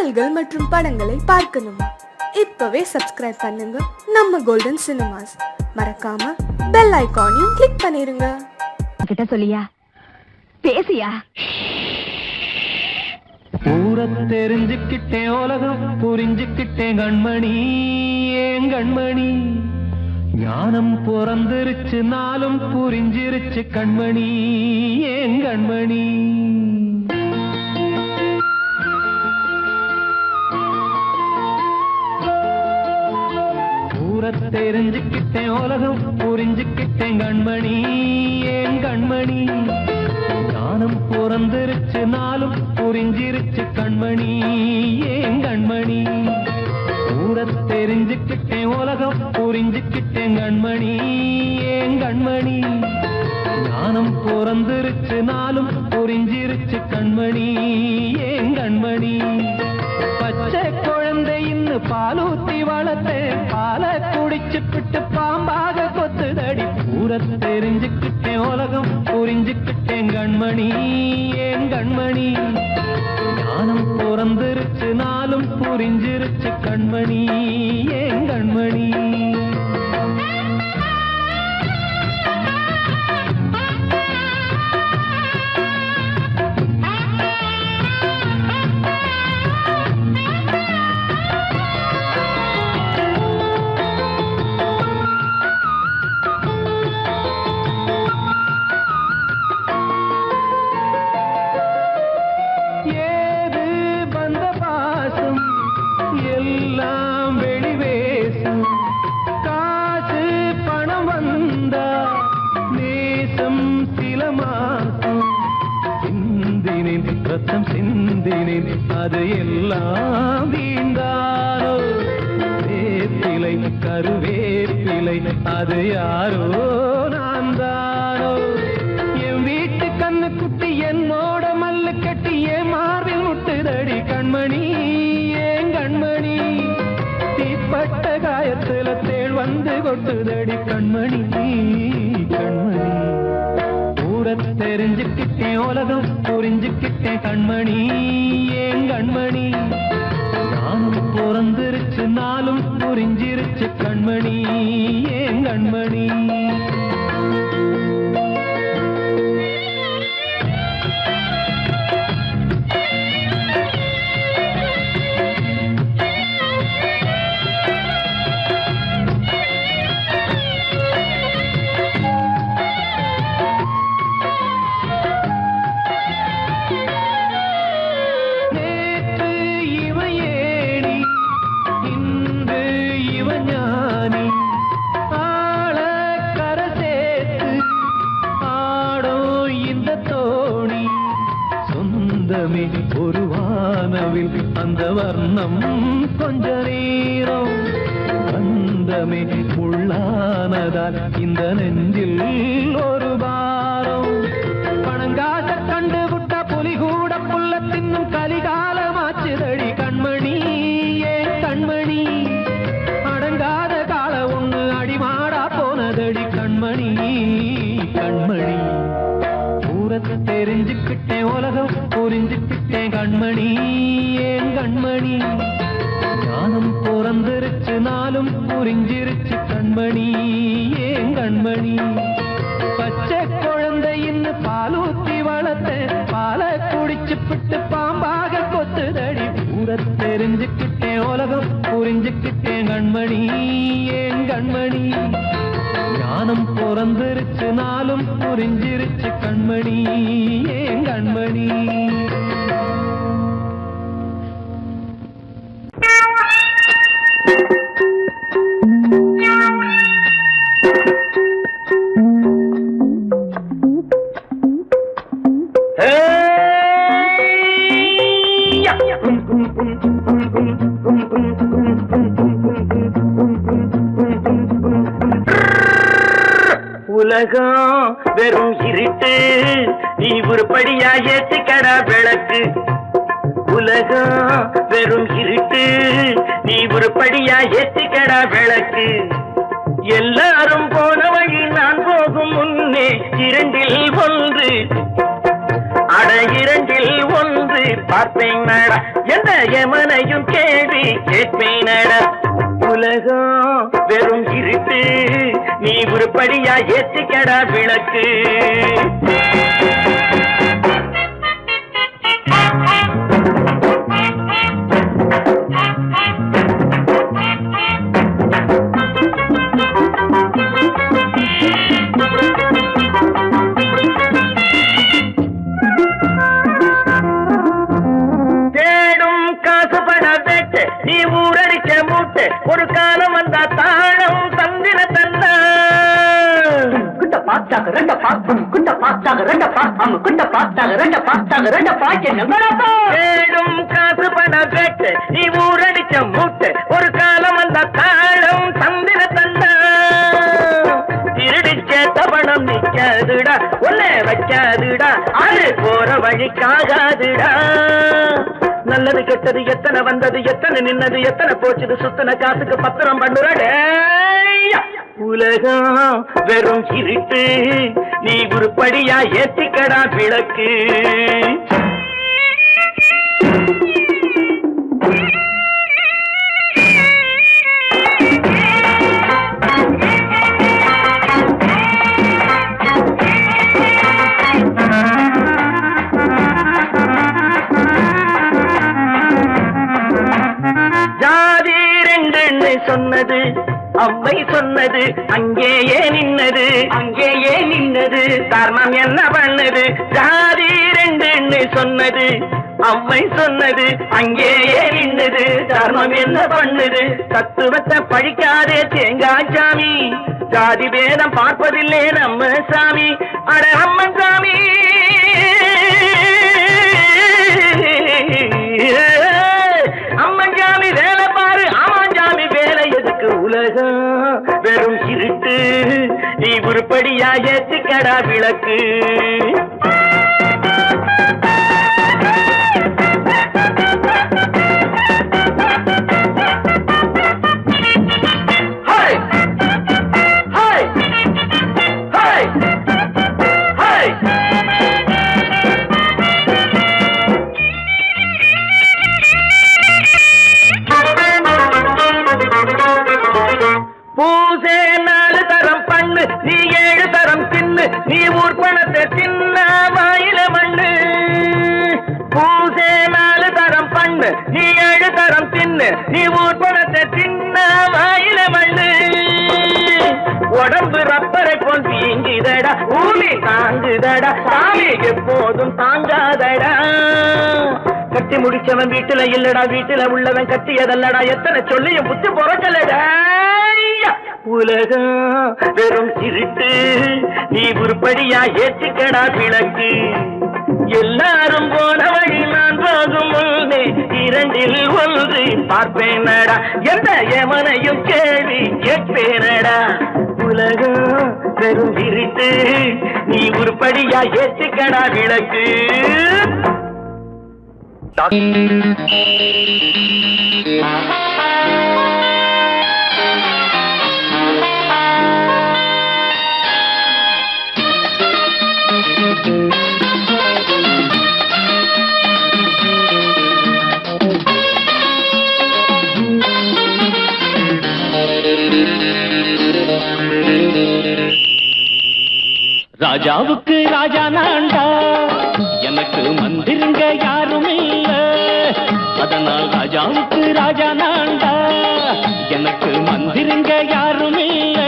பாடல்கள் மற்றும் படங்களை பார்க்கணுமா? இப்பவே சப்ஸ்கிரைப் பண்ணுங்க நம்ம கோல்டன் சினிமாஸ். மறக்காம பெல் ஐகானையும் கிளிக் பண்ணிருங்க. கிட்ட சொல்லியா பேசியா? ஊரை தெரிஞ்சுக்கிட்டேன், உலகம் புரிஞ்சுக்கிட்டேன் கண்மணி, ஏன் கண்மணி. ஞானம் பிறந்திருச்சு, நாளும் புரிஞ்சிருச்சு கண்மணி, ஏன் கண்மணி. ஊரை தெரிஞ்சுக்கிட்டேன், உலகம் புரிஞ்சுக்கிட்டேன் கண்மணி, ஏன் கண்மணி. ஞானம் பிறந்திருச்சு, நாளும் புரிஞ்சிருச்சு கண்மணி, ஏன் கண்மணி. ஊரை தெரிஞ்சுக்கிட்டேன், உலகம் புரிஞ்சுக்கிட்டேன் கண்மணி, ஏன் கண்மணி. ஞானம் பிறந்திருச்சு, நாளும் புரிஞ்சிருச்சு கண்மணி, ஏன் கண்மணி. பச்சை குழந்தை இன்னும் பாலூத்தி வளர்த்தேன், பாலை குடிச்சுப்பிட்டு பாம்பாக கொத்துதடி. ஊரை தெரிஞ்சுக்கிட்டேன், உலகம் புரிஞ்சுக்கிட்டேன் கண்மணி, ஏன் கண்மணி. ஞானம் பிறந்திருச்சு, நாளும் புரிஞ்சிருச்சு கண்மணி, ஏன் கண்மணி. ரத்தம் சிந்தினேன், அது எல்லாம் வீண்டானோ. வேப்பிலை கருவேப்பிலை, அது யாரோ நான் தானோ. என் வீட்டு கண்ணு குட்டி என்னோட மல்லு கட்டி என் மார்பில் முட்டுதடி கண்மணி, ஏன் கண்மணி. தீப்பட்ட காயத்துல தேள் வந்து கொட்டுதடி கண்மணி, கண்மணி. ஊரை தெரிஞ்சுக்கிட்டேன், உலகம் புரிஞ்சுக்கிட்டேன் கண்மணி, ஏன் கண்மணி. நானும் பிறந்திருச்சு, நாளும் புரிஞ்சிருச்சு கண்மணி, ஏன் கண்மணி. ஒரு வானவில் அந்த வர்ணம் கொஞ்ச நேரம் வந்தமே உள்ளானதால் இந்த நெஞ்சில் ஒரு பாரம். பணங்காச கண்டு விட்ட புலி கூட புல்ல தின்னும் கலிகாலமாச்சுதடி கண்மணி, ஏன் கண்மணி. அடங்காத கால ஒண்ணு அடிமாடா போனதடி கண்மணி, கண்மணி. ஊரை தெரிஞ்சுக்கிட்டேன், உலகம் புரிஞ்சுக்கிட்டேன் கண்மணி, ஏன் கண்மணி. ஞானம் பிறந்திருச்சு, நாளும் புரிஞ்சிருச்சு கண்மணி, ஏன் கண்மணி. பச்சை குழந்தை இன்னும் பாலூத்தி வளர்த்தேன், பாலை குடிச்சுப்பிட்டு பாம்பாக கொத்துதடி. ஊரை தெரிஞ்சுக்கிட்டேன், உலகம் புரிஞ்சுக்கிட்டேன் கண்மணி, ஏன் கண்மணி. ஞானம் பிறந்திருச்சு, நாளும் புரிஞ்சிருச்சு கண்மணி, ஏன் கண்மணி. உலகம் வெறும் இருட்டு, நீ உருப்படியா ஏத்திக்கடா விளக்கு. உலகம் வெறும் இருட்டு, நீ உருப்படியா ஏத்திக்கடா விளக்கு. எல்லாரும் போன வழி நான் போகும் முன்னே இரண்டில் ஒன்று அட இரண்டில் ஒன்று பார்ப்பேன் நட எந்த எமனையும் கேள்வி கேட்பேன் நட உலகம் வெறும் இருட்டு நீ உருப்படியா ஏற்றிக்கடா விளக்கு நீ ஊரடிச்ச மூட்டை ஒரு காலம் வந்தா தாழம் தந்திர தந்தா குட்ட பாச்சாக ரெண்ட பாக்கும் குட்ட பாச்சாக ரெண்ட பாக்கும் குட்ட பாச்சாக ரெண்ட பாச்சாக ரெண்ட பாக்கென்னப்பா தேடும் காசு பண வேட்டு நீ ஊரடிச்ச மூட்டை ஒரு காலம் வந்தா தாழம் தந்திர தந்தா திருடிச்ச தவணம் நிக்காதுடா ஒன்னே வைக்காதுடா அது போற வழிக்காகாதுடா நல்லது கெட்டது எத்தனை வந்தது எத்தனை நின்னது எத்தனை போச்சுது சுத்தன காசுக்கு பத்திரம் பண்ணுறடே உலகம் வெறும் இருட்டு நீ உருப்படியா ஏத்திக்கடா விளக்கு சொன்னது அம்மை சொன்னது அங்கேயே நின்னது தர்மம் என்ன பண்ணது ஜாதி ரெண்டு சொன்னது அம்மை சொன்னது அங்கேயே நின்னது தர்மம் என்ன பண்ணுது தத்துவத்தை பழிக்காதே தேங்காய் சாமி ஜாதி பேதம் பார்ப்பதில்லை நம்ம சாமி அட அம்மன் சாமி அம்மன் சாமி வேலை பாரு ஆமான் சாமி வேலை எதுக்கு உலகம் வெறும் இருட்டு நீ உருப்படியா ஏத்திக்கடா விளக்கு பூசே 4 தரம் பண்ணு நீ 7 தரம் தின்னு நீ ஊர் பணத்தை தின்ன வாயில மண்ணு பூசே 4 தரம் பண்ணு நீ 7 தரம் தின்னு நீ ஊர் பணத்தை தின்ன வாயில மண்ணு உடம்பு ரப்பரை போல் வீங்குதடா பூமி தாங்குதடா சாமி எப்போதும் தாங்காதடா கட்டி முடிச்சவன் வீட்டுல இல்லடா வீட்டுல உள்ளவன் கட்டியதல்லடா எத்தனை சொல்லியும் புத்தி பொறக்கலடா உலகம் வெறும் இருட்டு நீ உருப்படியா ஏற்றிக்கடா விளக்கு எல்லாரும் போன வழி நான் போகும் முன்னே இரண்டில் ஒன்று பார்ப்பேனடா எந்த எமனையும் கேள்வி கேட்பேனடா உலகம் வெறும் இருட்டு நீ உருப்படியா ஏற்றிக்கடா விளக்கு ராஜாவுக்கு ராஜா நான்டா எனக்கு மந்திருங்க யாரும் இல்ல அதனால் ராஜாவுக்கு ராஜா நான்டா எனக்கு மந்திருங்க யாரும் இல்ல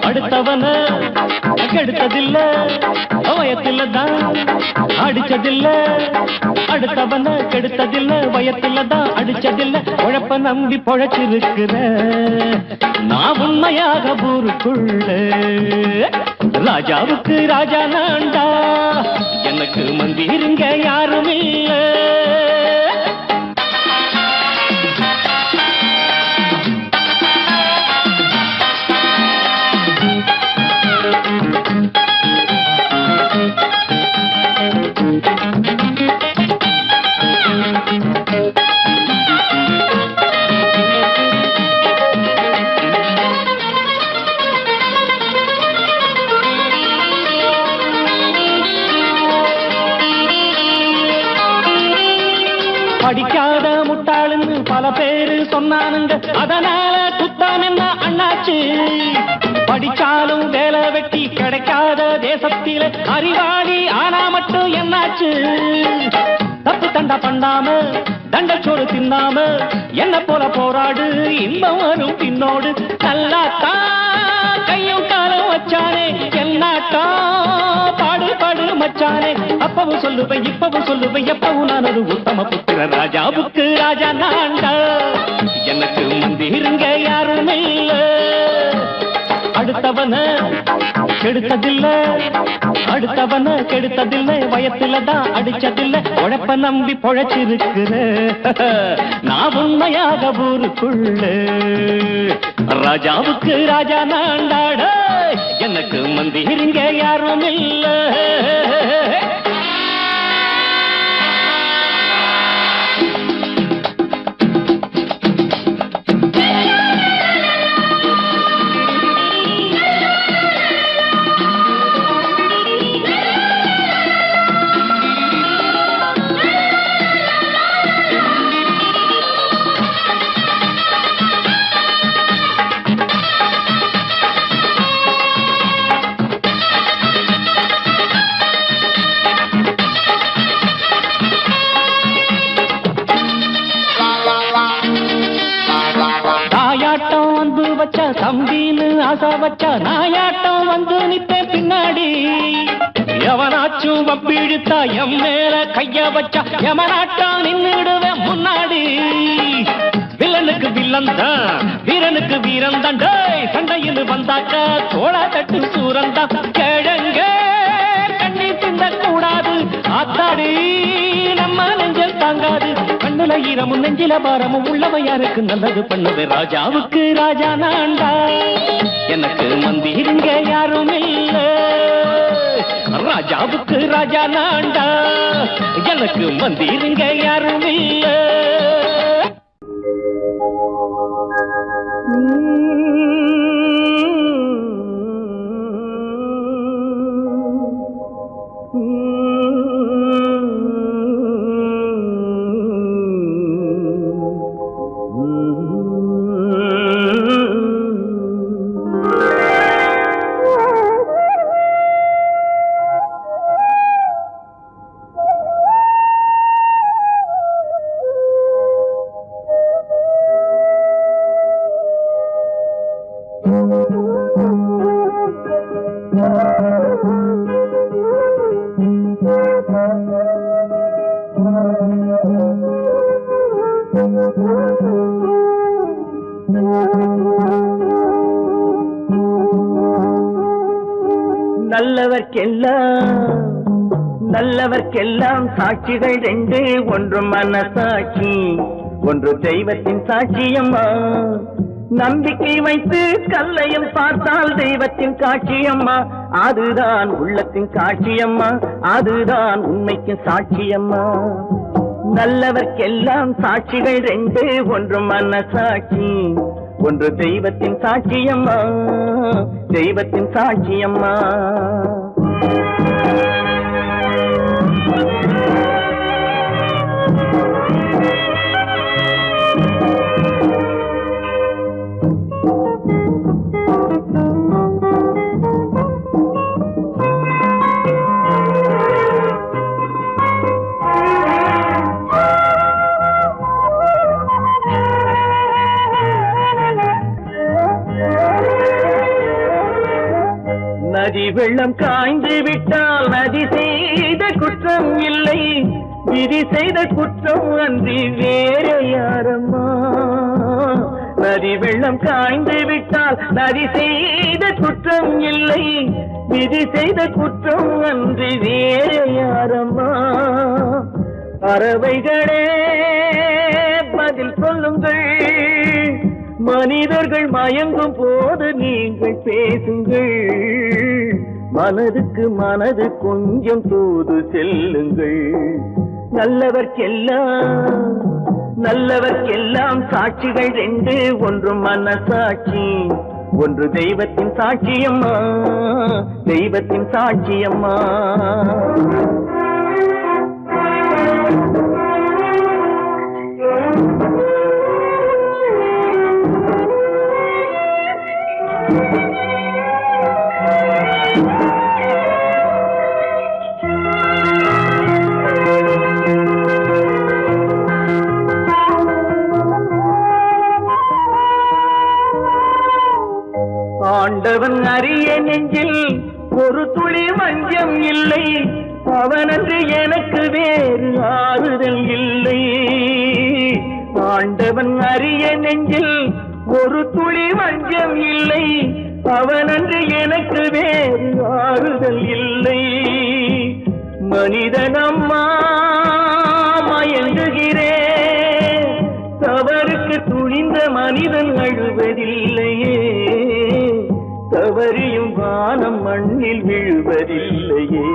அடுத்தவன கெடுத்ததில்ல வயத்துல தான் அடிச்சதில்ல அடுத்தவன கெடுத்ததில்ல வயத்துல தான் அடிச்சதில்ல உழப்ப நம்பி பொழைச்சிருக்கிற நான் உண்மையாக ஊருக்குள்ள ராஜாவுக்கு ராஜா நான்டா எனக்கு மந்திருங்க யாரும் இல்ல படிக்காத முட்டாளுன்னு பல பேரு சொன்னானுங்க, அதனால குத்தம் என்ன அண்ணாச்சு? படிச்சாலும் வேலை வெட்டி கிடைக்காத தேசத்தில அறிவாளி ஆனா மட்டும் என்னாச்சு? தப்பு தண்டா பண்ணாம தண்டச்சோறு தின்னாம என்ன போல போராடு, இன்பம் வரும் பின்னோடு. நல்லாத்தா கையும் காலம் வச்சானே, என்னாட்டா பாடு பாடு மச்சானே. அப்பவும் சொல்லுவேன் இப்பவும் சொல்லுவேன், எப்பவும் நான் ஒரு உத்தம புத்திர. ராஜாவுக்கு ராஜா நான்டா, எனக்கு மந்திருங்க யாரும் இல்ல. அடுத்தவன கெடுத்ததில்ல, அடுத்தவன கெடுத்ததில்ல, வயத்துல தான் அடிச்சதில்ல. உழைப்ப நம்பி பொழைச்சிருக்கிற நான் உண்மையாக ஊருக்குள்ள. ராஜாவுக்கு ராஜா நாண்டாட, எனக்கு மந்திருங்க யாரும் இல்ல. தம்பின்னு ஆசா வச்சா நாயாட்டம் வந்து நிப்பேன் பின்னாடி. எவனாச்சும் வப்பிழுத்தா எம் மேல கைய வச்சா எவனாட்டம் நின்னுடுவேன் முன்னாடி. வில்லனுக்கு வில்லன் தான், வீரனுக்கு வீரன் தான். சண்டையில் வந்தாக்க தோள தட்டு சூரன் தான். கிழங்க கண்ணி தின்ன கூடாது, ஆத்தாடி நம்ம நெஞ்சல் தாங்காது. கண்ணுல ஈரமும் நெஞ்சில பாரமும் உள்ளவ யாருக்கு நல்லது பண்ணுது. ராஜாவுக்கு ராஜா நான்டா, எனக்கு மந்திருங்க யாரும் இல்ல. ராஜாவுக்கு ராஜா நான்டா, எனக்கு மந்திருங்க யாரும் இல்ல. நல்லவர்க்கெல்லாம் சாட்சிகள் ரெண்டு, ஒன்று மனசாட்சி, ஒன்று தெய்வத்தின் சாட்சியம்மா. நம்பிக்கை வைத்து கல்லையும் பார்த்தால் தெய்வத்தின் காட்சியம்மா. அதுதான் உள்ளத்தின் காட்சியம்மா, அதுதான் உண்மைக்கு சாட்சியம்மா. நல்லவர்க்கெல்லாம் சாட்சிகள் ரெண்டு, ஒன்று மனசாட்சி, ஒன்று தெய்வத்தின் சாட்சியம்மா, தெய்வத்தின் சாட்சியம்மா. நதி வெள்ளம் காய்ந்து விட்டால் நதி செய்த குற்றம் இல்லை, விதி செய்த குற்றம் அன்றி வேற யாரம்மா. நதி வெள்ளம் காய்ந்து விட்டால் நதி செய்த குற்றம் இல்லை, விதி செய்த குற்றம் அன்றி வேற யாரம்மா. பறவைகளே பதில் சொல்லுங்கள், மனிதர்கள் மயங்கும் போது நீங்கள் பேசுங்கள். மனதுக்கு மனது கொஞ்சம் தூது செல்லுங்கள். நல்லவர்க்கெல்லாம் சாட்சிகள் ரெண்டு, ஒன்று மனசாட்சி, ஒன்று தெய்வத்தின் சாட்சியம்மா, தெய்வத்தின் ஆண்டவன் அறிய நெஞ்சில் ஒரு துளி வஞ்சம் இல்லை, அவனன்று எனக்கு வேறு ஆறுதல் இல்லை. ஆண்டவன் அறிய நெஞ்சில் ஒரு துளி வஞ்சம் இல்லை, அவனன்று எனக்கு வேறு ஆறுதல் இல்லை. மனிதனம்மா மயங்குகிறேன், தவறுக்கு துணிந்த மனிதன் அழுவதில்லையே, தவறியும் வானம் மண்ணில் விழுவதில்லையே.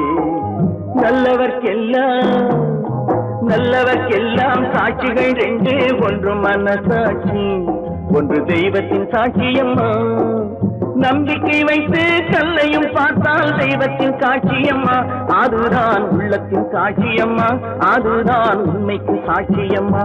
நல்லவர்க்கெல்லாம் சாட்சிகள் ரெண்டு, ஒன்று மனசாட்சி, ஒன்று தெய்வத்தின் சாட்சியம்மா. நம்பிக்கை வைத்து கல்லையும் பார்த்தால் தெய்வத்தின் சாட்சியம்மா, அதுதான் உள்ளத்தின் சாட்சியம்மா, அதுதான் உண்மைக்கு சாட்சியம்மா.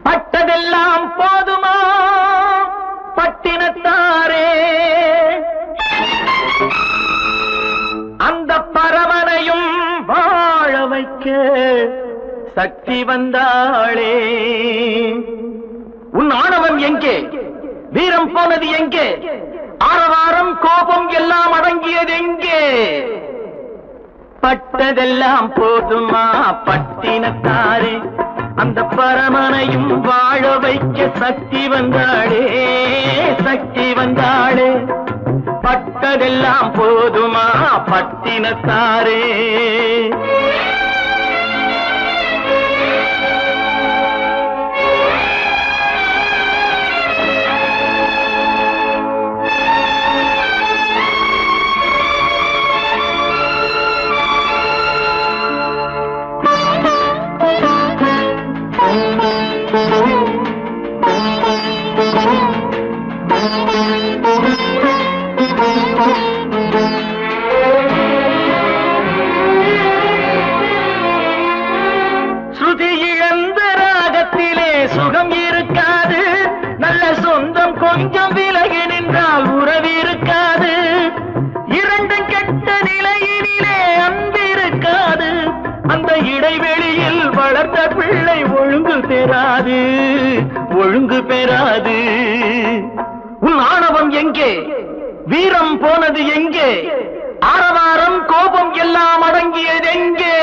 பட்டதெல்லாம் போதுமா பட்டினத்தாரே, அந்த பரமனையும் வாழ வைக்க சக்தி வந்தாளே. உன் ஆணவம் எங்கே, வீரம் போனது எங்கே, ஆரவாரம் கோபம் எல்லாம் அடங்கியது எங்கே? பட்டதெல்லாம் போதுமா பட்டினத்தாரே, அந்த பரமனையும் வாழ வைக்க சக்தி வந்தாளே, சக்தி வந்தாளே. பட்டதெல்லாம் போதுமா பட்டினத்தாரே. ஸ்ருதி இழந்த ராகத்திலே சுகம் இருக்காது, நல்ல சொந்தம் கொஞ்சம் விலகி நின்றால் உறவு இருக்காது. இரண்டும் கெட்ட நிலையினிலே அன்பு இருக்காது, அந்த இடைவெளியில் வளர்த்த பிள்ளை ஒழுங்கு பெறாது, ஒழுங்கு பெறாது. உன் ஆணவம் எங்கே, வீரம் போனது எங்கே, ஆரவாரம் கோபம் எல்லாம் அடங்கியது எங்கே?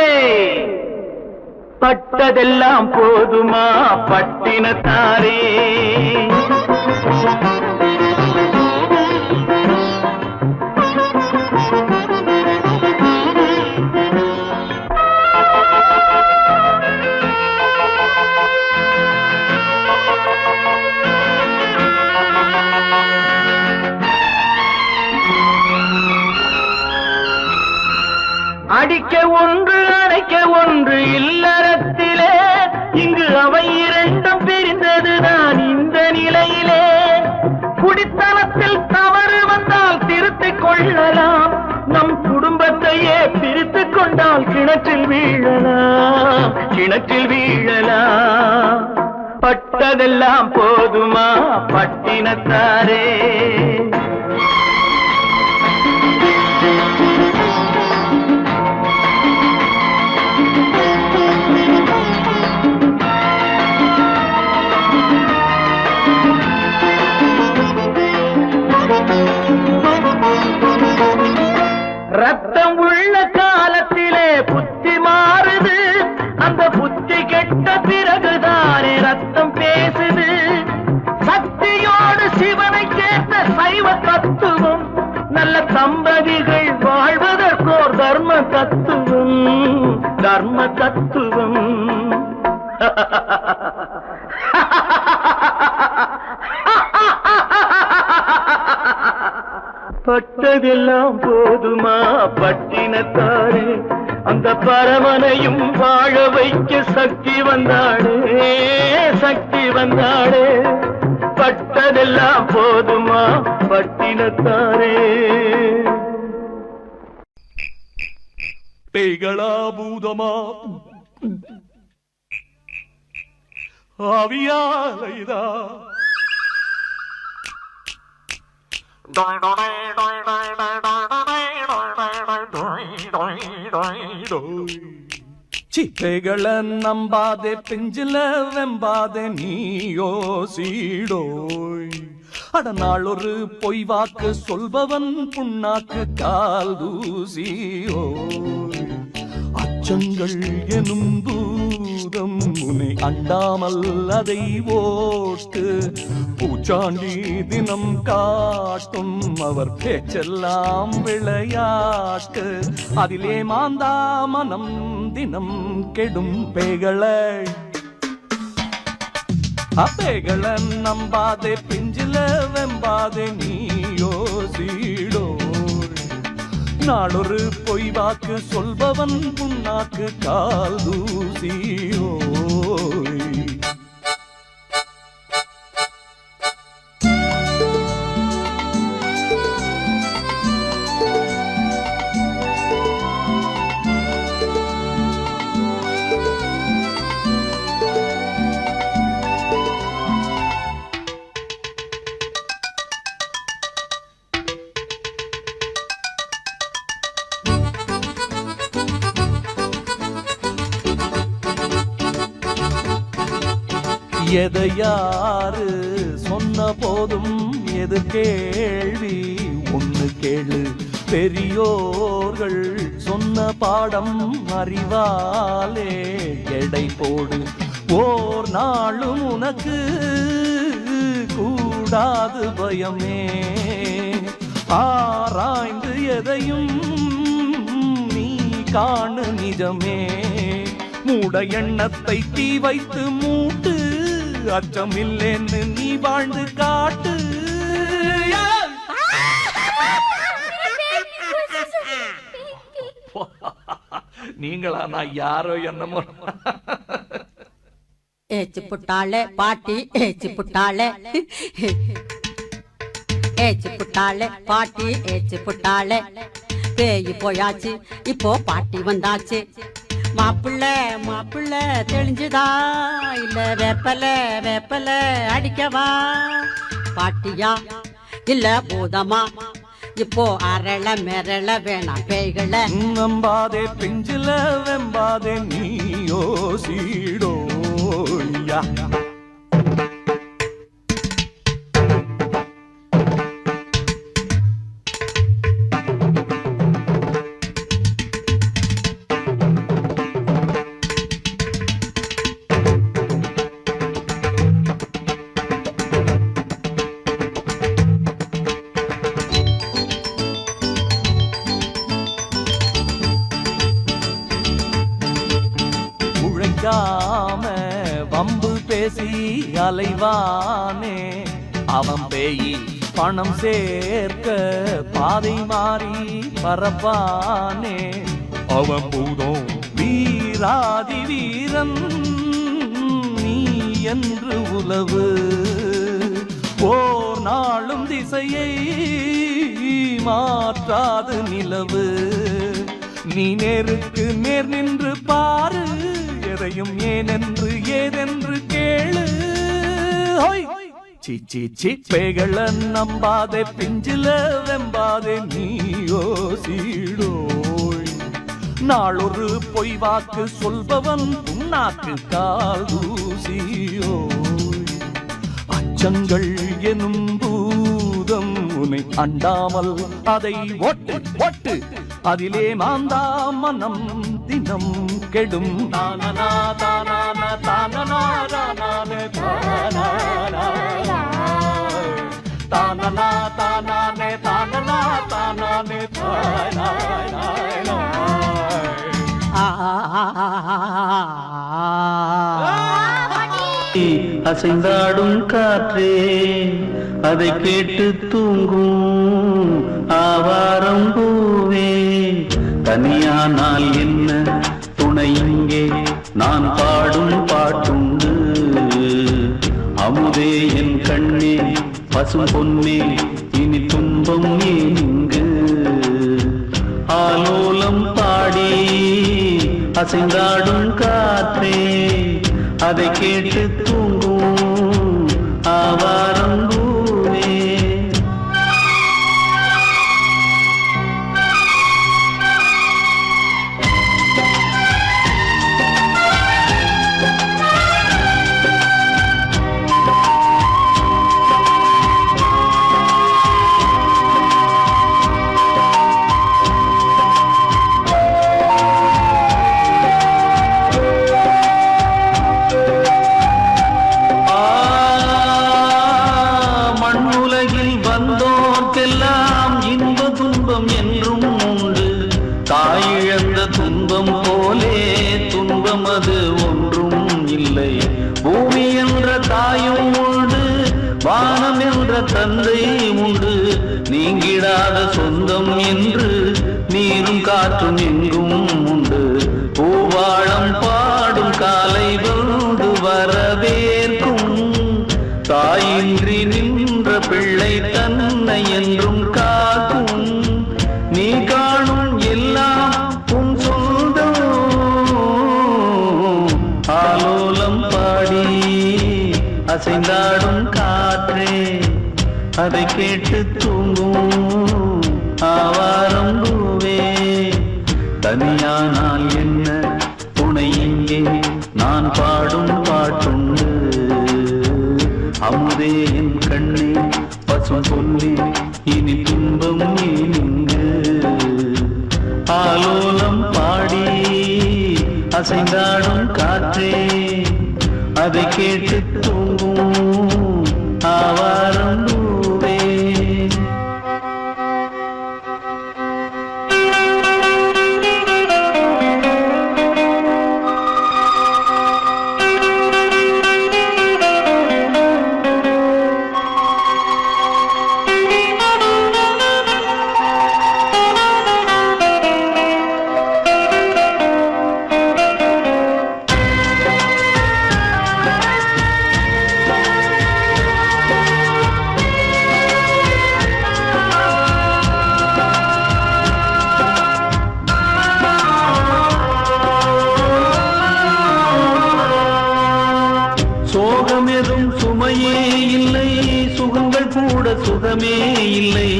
பட்டதெல்லாம் போதுமா பட்டினத்தாரே. அடிக்க ஒன்று அணைக்க ஒன்று இல்லறத்திலே, இங்கு அவை இரண்டும் பிரிந்தது நான் இந்த நிலையிலே. குடித்தனத்தில் தவறு வந்தால் திருத்திக் கொள்ளலாம், நம் குடும்பத்தையே பிரித்துக் கொண்டால் கிணற்றில் வீழலாம், கிணற்றில் வீழலாம். பட்டதெல்லாம் போதுமா பட்டினத்தாரே. ரத்தம் உள்ள காலத்திலே புத்தி மாறுது, அந்த புத்தி கெட்ட பிறகுதானே ரத்தம் பேசுது. சக்தியோடு சிவனை கேட்ட சைவ தத்துவம், நல்ல தம்பதிகள் வாழ்வதற்கோர் தர்ம தத்துவம், தர்ம தத்துவம். பட்டதெல்லாம் போதுமா பட்டினத்தாரே, அந்த பரமனையும் வாழ வைக்க சக்தி வந்தாளே, சக்தி வந்தாளே. பட்டதெல்லாம் போதுமா பட்டினத்தாரே. பேய்களா பூதமா ஆவியாலைதா சித்தைகளை நம்பாதே பெஞ்சில வெம்பாதே நீயோ சீடோய். அடநாள் ஒரு பொய் வாக்கு சொல்பவன் புண்ணாக்கு கால் தூசியோ. அச்சங்கள் எனும் பூதம் உன்னை அண்டாமல் அதை ஓட்டு. பூச்சாண்டி தினம் காட்டும் அவர் பேச்செல்லாம் விளையாட்டு. அதிலே மாந்தா மனம் தினம் கெடும் பேய்களை. அப்பேகளை நம்பாதே பிஞ்சில வெம்பாதே நீயோ சீடோ. நாளொரு பொய் வாக்கு சொல்பவன் புண்ணாக்கு கால் தூசியோ. எதை யாரு சொன்ன போதும் எது கேள்வி ஒண்ணு கேளு. பெரியோர்கள் சொன்ன பாடம் அறிவாலே எடை போடு. ஓர் நாளும் உனக்கு கூடாது பயமே. ஆராய்ந்து எதையும் நீ காணு நிஜமே. மூட எண்ணத்தை தீ வைத்து மூட்டு. அச்சமில்லேன்னு நீ வாழ்ந்து காட்டு. நீங்களா? நான் யாரோ என்னமோ. ஏச்சு புட்டாளே பாட்டி ஏச்சு புட்டாளே. ஏச்சு புட்டாளே பாட்டி ஏச்சு புட்டாளே. பேய் போயாச்சு இப்போ பாட்டி வந்தாச்சு. மாப்பிள்ள மாப்பிள்ள தெளிஞ்சுதா இல்ல வேப்பல வேப்பல அடிக்கவா. பாட்டியா இல்ல பூதமா இப்போ அரள மெரள வேணாம் பேய்களை. நம்பாதே பிஞ்சில வெம்பாதே நீயோ சீடோயா. வம்பு பேசி அலைவானே அவன் பேயி. பணம் சேர்க்க பாதை மாறி பரப்பானே அவன் பூதம். வீராதி வீரன் நீ என்று உலவு. ஓர் நாளும் திசையை மாற்றாது நிலவு. நீ நேருக்கு நேர் நின்று பாரு. எதையும் ஏனென்று ஏதென்று கேளு. சீச்சி சிப்பைகளை நம்பாதே பிஞ்சில வெம்பாதே நீயோ சீடோய். நாளொரு பொய் வாக்கு சொல்பவன் புண்ணாக்கு கால் தூசியோய். அச்சங்கள் எனும் பூதம் உன்னை அண்டாமல் அதை ஒட்டு ஒட்டு. அதிலே மாந்தா மனம் தினம் கெடும். தானனா தானனா தானனா தானனா தானனா தானனா தானனா தானனா தானனா. அசைந்தாடும் காற்றே அதை கேட்டு தூங்கும் ஆவாரம் பூவே தனியானால் என்ன துணை இங்கே நான் பாடும் பாட்டுண்டு அமுதே என் கண்ணே பசும் பொன்னே இனி துன்பம் ஏங்கு ஆலோலம் பாடி அசைந்தாடும் காற்றே அதை கேட்டு தூங்கும் ஆவாரம் பூவே துன்பம் போலே துன்பம் அது ஒன்றும் இல்லை பூமி என்ற தாயும் உண்டு வானம் என்ற தந்தை உண்டு நீங்கிடாத சொந்தம் என்று நீரும் காற்றும் எங்கும் உண்டு பூவாழம் பாடும் காலை வந்து வரவேற்கும் தாயின்றி நின்ற பிள்ளை தன்னை என்றும் காக்கும் நீ காணும் எல்லாம் ஆலோலம் பாடி அசைந்தாடும் காற்றே அதை கேட்டு தூங்கும் ஆவாரம் பூவே தனியானால் என்ன துணை இங்கே நான் பாடும் பாட்டுண்டு அமுதே என் கண்ணே பசும் பொன்னே இனி துன்பம் நீங்கு ஆலோலம் பாடி அசைந்தாடும் காற்றே அதை கேட்டு தூங்கும் ஆவாரம் பூவே சோகமெதும் சுமையே இல்லை சுகங்கள் கூட சுகமே இல்லை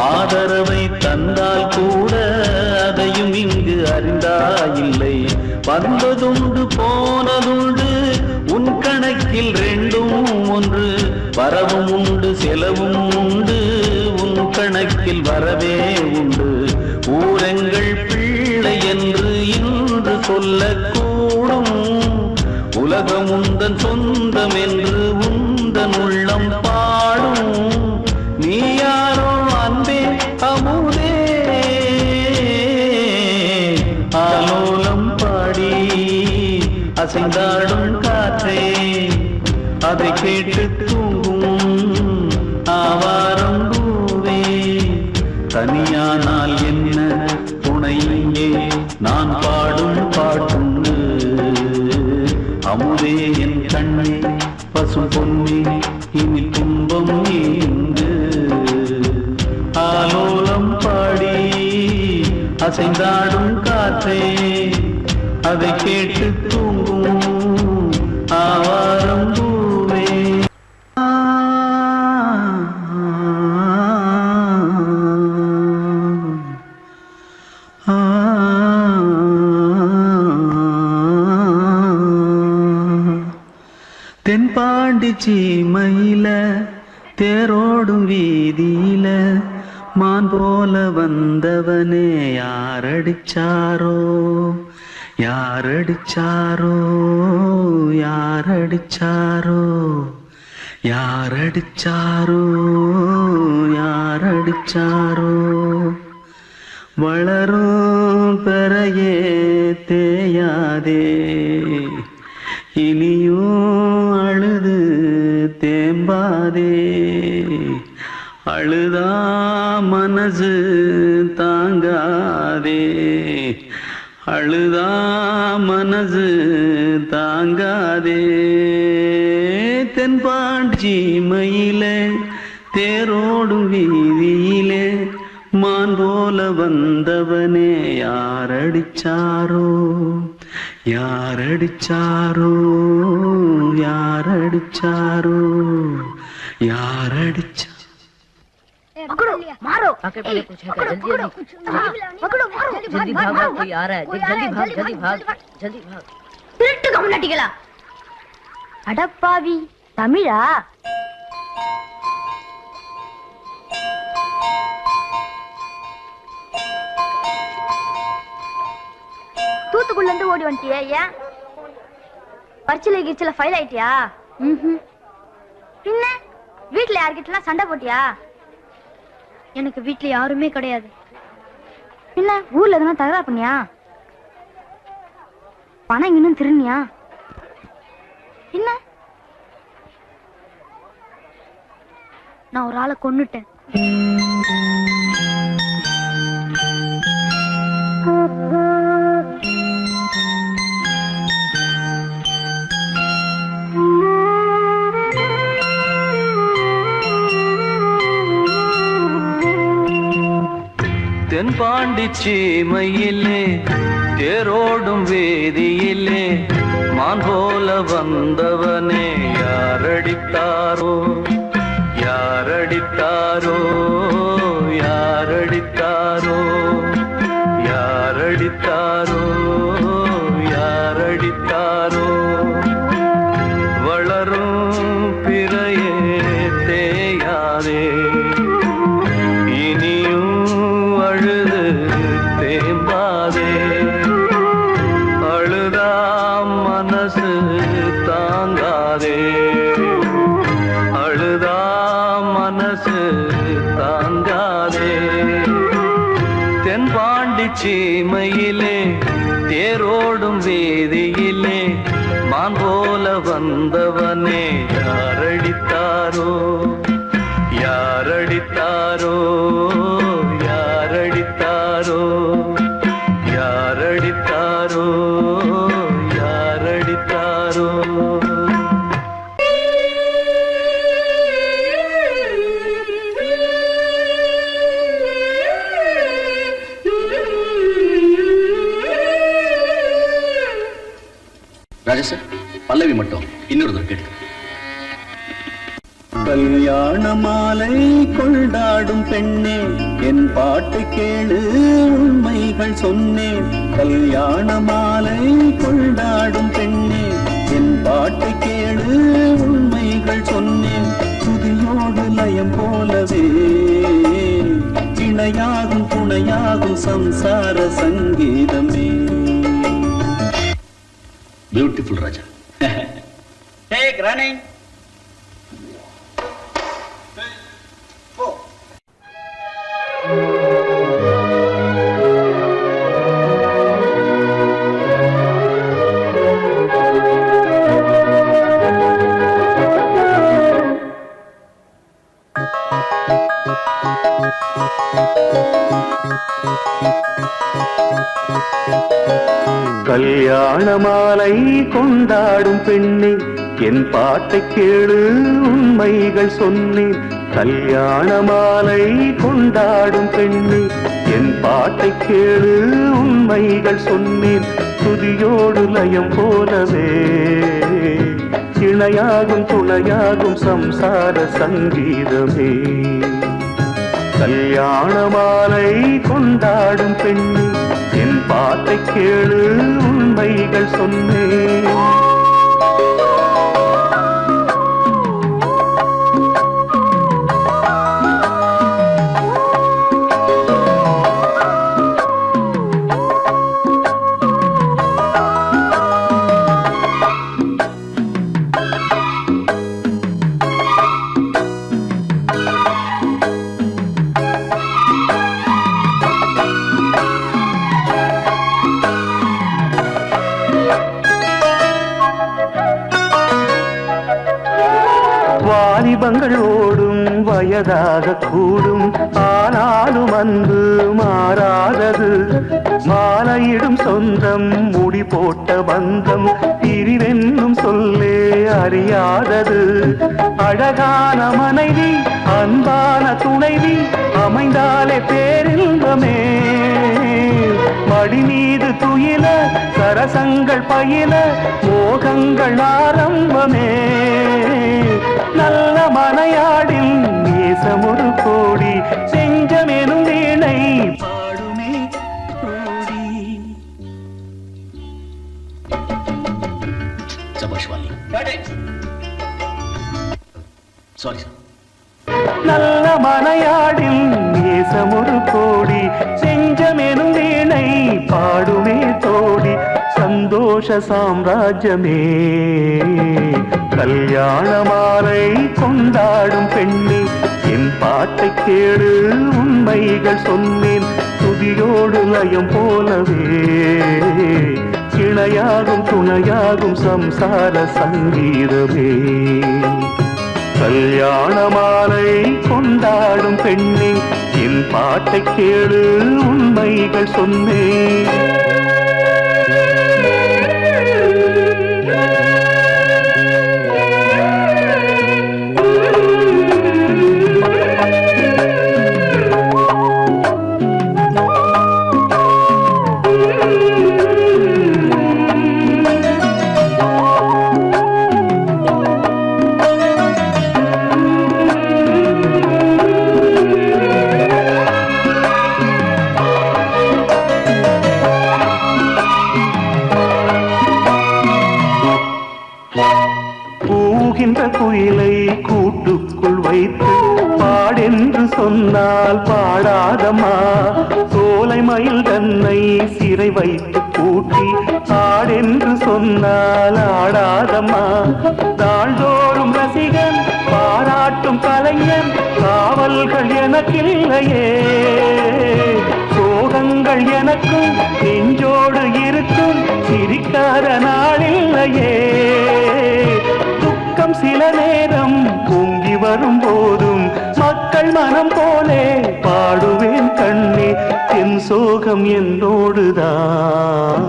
ஆதரவை தந்தால் கூட அதையும் இங்கு அறிந்தாயில்லை வந்ததுண்டு போனதுண்டு உன் கணக்கில் ரெண்டும் ஒன்று வரவும் உண்டு செலவும் உண்டு உன் கணக்கில் வரவே உண்டு ஊரெங்கள் பிள்ளை என்று இன்று சொல்லக்கூடும் உலகம் உந்தன் சொந்தம் என்று உந்தன் உள்ளம் பாடும் நீ யாரோ அன்பே அமுதே ஆலோலம் பாடி அசைந்தாடும் காற்றே அதை கேட்டு தூங்கும் ஆவாரம் பூவே தனியானால் என்ன துணை இங்கே நான் பாடும் பாட்டுண்டு அமுதே என் கண்ணே பசும் பொன்னே இனி துன்பம் நீங்கு ஆலோலம் பாடி அசைந்தாடும் காற்றே அதை கேட்டு தூங்கும் ஆவாரம் பூவே தென்பாண்டி சீமையில தேரோடும் வீதியில மான் போல வந்தவனே யாரடிச்சாரோ யாரடிச்சாரோ யாரடிச்சாரோ யாரடிச்சாரோ யாரடிச்சாரோ வளரும் பெறையே தேயாதே இனியும் அழுது தேம்பாதே அழுதா மனசு தாங்காதே, அழுதா மனசு தாங்காதே. தென்பாண்டி மயிலே தேரோடும் வீதியிலே மான் போல வந்தவனே யாரடிச்சாரோ, யாரடிச்சாரோ, யாரடிச்சாரோ, யாரடிச்சா. पकड़ो मारो आके पहले कुछ है क्या? जल्दी जल्दी पकड़ो मारो जल्दी भाग भाग, कोई आ रहा है, जल्दी भाग जल्दी भाग जल्दी भाग. திருட்டு கம்நாட்டிகளா அடப்பாவி தமிழா தூத்துக்குள்ள இருந்து ஓடி வந்துட்டியா? ஏன் பரிச்சையில கிரிச்சல ஃபைல் ஆயிட்டியா? பின்ன வீட்டுல யார்கிட்டலாம் சண்டை போட்டியா? எனக்கு வீட்டுல யாருமே கிடையாது. பின்ன ஊர்ல எதனா தகராறு பண்ணியா? பணம் இன்னும் திருநியா? என்ன நான் ஒரு ஆளை கொன்னுட்டேன். தென்பாண்டி சீமையிலே தேரோடும் வேதியிலே மான் போல வந்தவனே யாரடித்தாரோ, யாரடித்தாரோ, யாரடித்தாரோ, யாரடித்தாரோ, யாரடித்தாரோ. வளரும் பிறையே தேயாதே, இனியும் அழுது தேம்பாதே. அழுதா மனசு தாங்காதே, அழுதா மனசு தாங்காதே. தென்பாண்டி சீமையிலே தேரோடும் வேதியிலே மான் போல வந்தவனே யாரடித்தாரோ, யாரடித்தாரோ, யாரடித்தாரோ, யாரடித்தாரோ, யாரடித்தாரோ. ராஜா சார், பல்லவி மட்டும் இன்னொரு தடவை கேட்டு. கல்யாண மாலை கொண்டாடும் பெண்ணே என் பாட்டை கேளு உண்மைகள் சொன்னேன். கல்யாண மாலை கொண்டாடும் பெண்ணே என் பாட்டை கேளு உண்மைகள் சொன்னேன். துதியோடு லயம் போலவே இணையாகும் துணையாகும் சம்சார சங்கீதமே. பியூட்டிஃபுல் ராஜா. Take running. கல்யாண மாலை கொண்டாடும் பெண்ணே என் பாட்டை கேளு உண்மைகள் சொன்னேன். கல்யாண மாலை கொண்டாடும் பெண்ணே என் பாட்டை கேளு உண்மைகள் சொன்னேன். துதியோடு லயம் போலவே இணையாகும் துணையாகும் சம்சார சங்கீதமே. கல்யாண மாலை கொண்டாடும் பெண்ணே என் பாட்டை கேளு உண்மைகள் சொன்னேன். வயதாக கூடும் ஆனாலும் அன்பு மாறாதது மாலையிடும் சொந்தம் முடி போட்ட பந்தம் பிரிவென்னும் சொல்லே அறியாதது அழகான மனைவி அன்பான துணைவி அமைந்தாலே பேரின்பமே மடி மீது துயில சரசங்கள் பயில மோகங்கள் ஆரம்பமே நல்ல மனையாடில் நேசமொரு கோடி செஞ்சமெனும் வீணை பாடுமே கோடி. சபாஷ் வாலி. Sorry sir. நல்ல மனையாடில் நேசமொரு கோடி செஞ்சமெனும் வீணை பாடுமே தோடி சந்தோஷ சாம்ராஜ்யமே கல்யாண மாலை கொண்டாடும் பெண்ணே என் பாட்டை கேடு உண்மைகள் சொன்னேன் துதியோடு லயம் போலவே இணையாகும் துணையாகும் சம்சார சங்கீதமே கல்யாண மாலை கொண்டாடும் பெண்ணே என் பாட்டை கேளு உண்மைகள் சொன்னேன் கூகின்ற குயிலை கூட்டுக்குள் வைத்து பாடென்று சொன்னால் பாடாதம்மா சோலை மயில் தன்னை சிறை வைத்து பூட்டி ஆடென்று சொன்னால் ஆடாதம்மா நாள்தோறும் ரசிகன் பாராட்டும் கலைஞன் காவல்கள் எனக்கில்லையே சோகங்கள் எனக்கும் நெஞ்சோடு இருக்கும் சிரிக்காத நாளில்லையே துக்கம் சில நேரம் பொங்கி வரும் போதும் மக்கள் மனம் போலே பாடுவேன் கண்ணே என் சோகம் என்னோடுதான்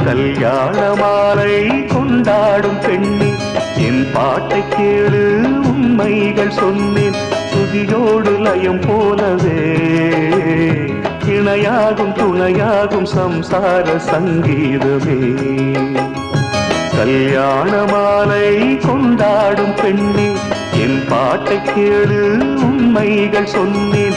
கல்யாண மாலை கொண்டாடும் பெண்ணே என் பாட்டை கேளு உண்மைகள் சொன்னேன் துதியோடு லயம் போலவே இணையாகும் துணையாகும் சம்சார சங்கீதமே கல்யாண மாலை கொண்டாடும் பெண்ணே என் பாட்டை கேளு உண்மைகள் சொன்னேன்